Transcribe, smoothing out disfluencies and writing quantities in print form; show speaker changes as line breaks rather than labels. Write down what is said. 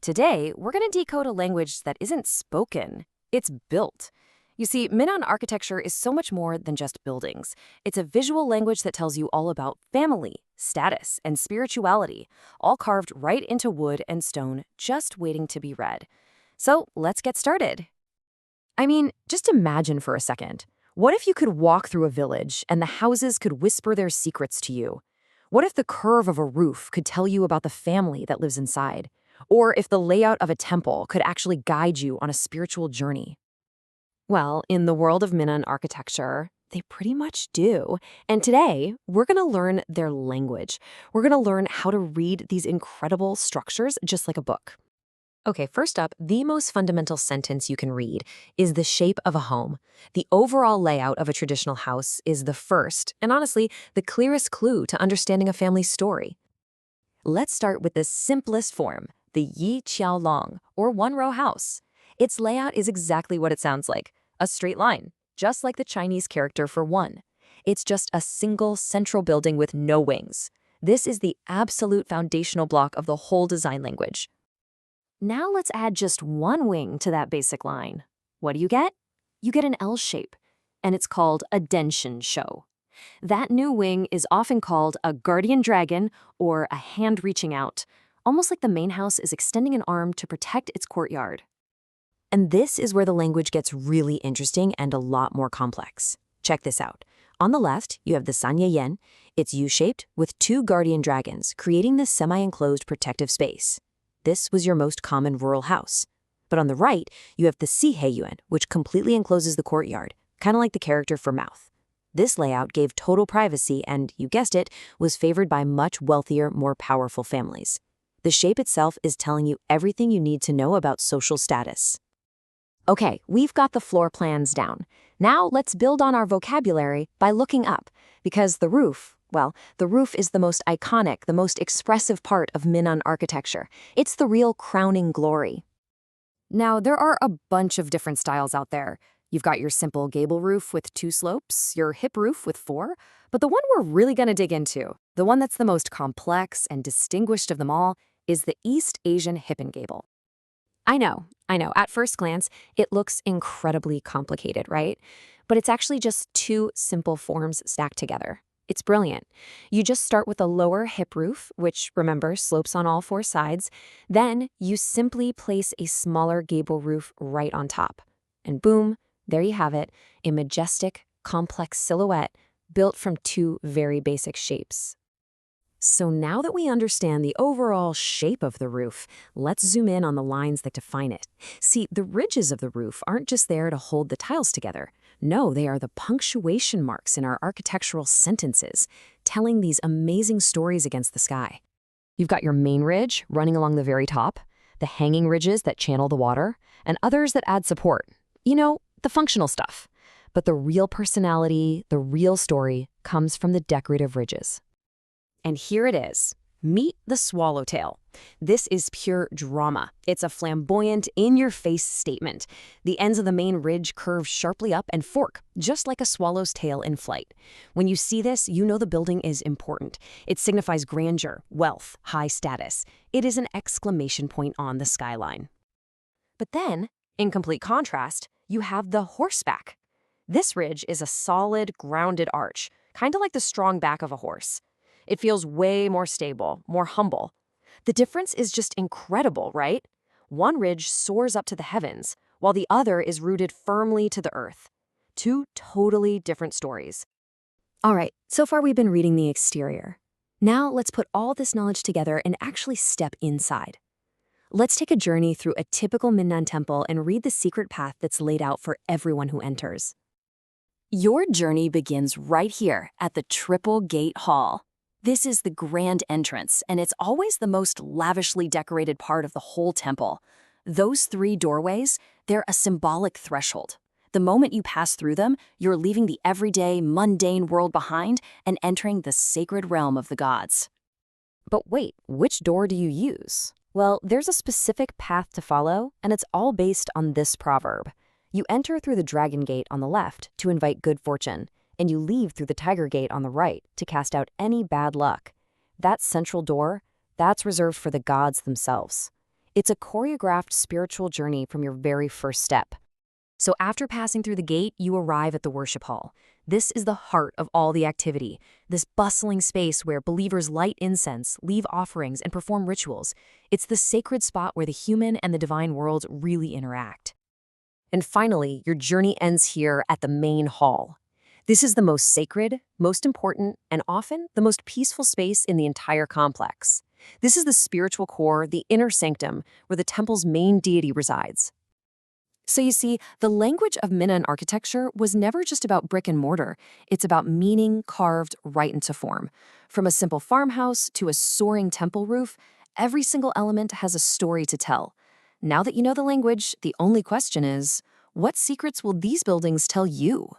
Today, we're going to decode a language that isn't spoken, it's built. You see, Minnan architecture is so much more than just buildings. It's a visual language that tells you all about family, status, and spirituality, all carved right into wood and stone, just waiting to be read. So let's get started. I mean, just imagine for a second. What if you could walk through a village and the houses could whisper their secrets to you? What if the curve of a roof could tell you about the family that lives inside? Or if the layout of a temple could actually guide you on a spiritual journey? Well, in the world of Minnan architecture, they pretty much do. And today, we're going to learn their language. We're going to learn how to read these incredible structures just like a book. Okay, first up, the most fundamental sentence you can read is the shape of a home. The overall layout of a traditional house is the first, and honestly, the clearest clue to understanding a family's story. Let's start with the simplest form, the Yi Qiao Long, or one-row house. Its layout is exactly what it sounds like, a straight line, just like the Chinese character for one. It's just a single central building with no wings. This is the absolute foundational block of the whole design language. Now let's add just one wing to that basic line. What do you get? You get an L shape, and it's called a Denshin Shou. That new wing is often called a guardian dragon or a hand reaching out, almost like the main house is extending an arm to protect its courtyard. And this is where the language gets really interesting and a lot more complex. Check this out. On the left, you have the Sanya Yen. It's U-shaped with two guardian dragons, creating this semi-enclosed protective space. This was your most common rural house. But on the right, you have the Si-Hei-Yuan, which completely encloses the courtyard, kind of like the character for mouth. This layout gave total privacy and, you guessed it, was favored by much wealthier, more powerful families. The shape itself is telling you everything you need to know about social status. Okay, we've got the floor plans down. Now let's build on our vocabulary by looking up, because the roof, well, the roof is the most iconic, the most expressive part of Minnan architecture. It's the real crowning glory. Now, there are a bunch of different styles out there. You've got your simple gable roof with 2 slopes, your hip roof with 4, but the one we're really going to dig into, the one that's the most complex and distinguished of them all, is the East Asian hip and gable. I know. At first glance, it looks incredibly complicated, right? But it's actually just 2 simple forms stacked together. It's brilliant. You just start with a lower hip roof, which, remember, slopes on all 4 sides. Then you simply place a smaller gable roof right on top. And boom, there you have it, a majestic, complex silhouette built from 2 very basic shapes. So now that we understand the overall shape of the roof, let's zoom in on the lines that define it. See, the ridges of the roof aren't just there to hold the tiles together. No, they are the punctuation marks in our architectural sentences, telling these amazing stories against the sky. You've got your main ridge running along the very top, the hanging ridges that channel the water, and others that add support. You know, the functional stuff. But the real personality, the real story, comes from the decorative ridges. And here it is. Meet the swallowtail. This is pure drama. It's a flamboyant, in-your-face statement. The ends of the main ridge curve sharply up and fork, just like a swallow's tail in flight. When you see this, you know the building is important. It signifies grandeur, wealth, high status. It is an exclamation point on the skyline. But then, in complete contrast, you have the horseback. This ridge is a solid, grounded arch, kind of like the strong back of a horse. It feels way more stable, more humble. The difference is just incredible, right? One ridge soars up to the heavens, while the other is rooted firmly to the earth. 2 totally different stories. All right, so far we've been reading the exterior. Now let's put all this knowledge together and actually step inside. Let's take a journey through a typical Minnan temple and read the secret path that's laid out for everyone who enters. Your journey begins right here at the Triple Gate Hall. This is the grand entrance, and it's always the most lavishly decorated part of the whole temple. Those 3 doorways, they're a symbolic threshold. The moment you pass through them, you're leaving the everyday, mundane world behind and entering the sacred realm of the gods. But wait, which door do you use? Well, there's a specific path to follow, and it's all based on this proverb. You enter through the dragon gate on the left to invite good fortune, and you leave through the tiger gate on the right to cast out any bad luck. That central door, that's reserved for the gods themselves. It's a choreographed spiritual journey from your very first step. So after passing through the gate, you arrive at the worship hall. This is the heart of all the activity, this bustling space where believers light incense, leave offerings, and perform rituals. It's the sacred spot where the human and the divine worlds really interact. And finally, your journey ends here at the main hall. This is the most sacred, most important, and often the most peaceful space in the entire complex. This is the spiritual core, the inner sanctum, where the temple's main deity resides. So you see, the language of Minnan architecture was never just about brick and mortar. It's about meaning carved right into form. From a simple farmhouse to a soaring temple roof, every single element has a story to tell. Now that you know the language, the only question is, what secrets will these buildings tell you?